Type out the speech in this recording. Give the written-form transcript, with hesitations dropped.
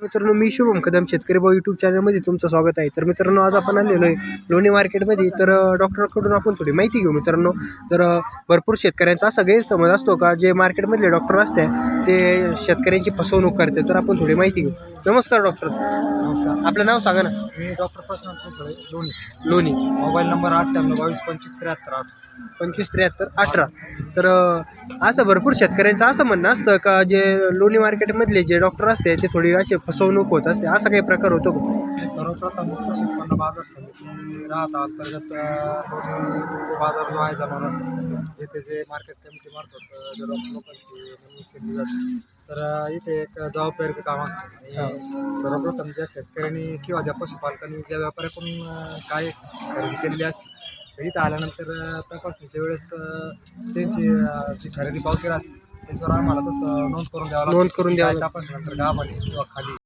मित्रांनो, मी शुभम कदम शेतकरी भाऊ यूट्यूब चॅनलमध्ये तुमचं स्वागत आहे. तर मित्रांनो, आज आपण आलेलो आहे लोणी मार्केटमध्ये. तर डॉक्टरकडून आपण थोडी माहिती घेऊ मित्रांनो. तर भरपूर शेतकऱ्यांचा असा गैरसमज असतो का जे मार्केटमधले डॉक्टर असते ते शेतकऱ्यांची फसवणूक करते. तर आपण थोडी माहिती घेऊ. नमस्कार डॉक्टर. नमस्कार. आपलं नाव सांगा ना. मी डॉक्टर प्रशांत कुसळे, लोणी. लोणी. Mobile number 9822257378. 257318. तर असं भरपूर शेतकऱ्यांचं असं म्हणणं असतं का जे लोणी मार्केटमधले जे डॉक्टर असते ते थोडी अशी फसवणूक होत असते. असा काही प्रकार होतो का? हे सर्वप्रथम कृषी उत्पन्न बाजार समिती राहता अंतर्गत लोणी बाजार जो आहे जनावरांचा, येथे जे मार्केट कमिटी मार्फत जे लोकांची नेमणूक केली जाते, तर इथे एक जबाबदारीचं काम असतं. आणि सर्वप्रथम ज्या शेतकऱ्यांनी किंवा ज्या पशुपालकांनी ज्या व्यापाऱ्याकडून काय खरेदी केलेली असते, तर इथं आल्यानंतर तपासणीच्या वेळेस त्यांची जी खरेदी पावती राहते त्याच्यावर आम्हाला तसं नोंद करून द्यावं लागतं. नोंद करून द्यावं काय तपासणीनंतर गाभाने किंवा खाली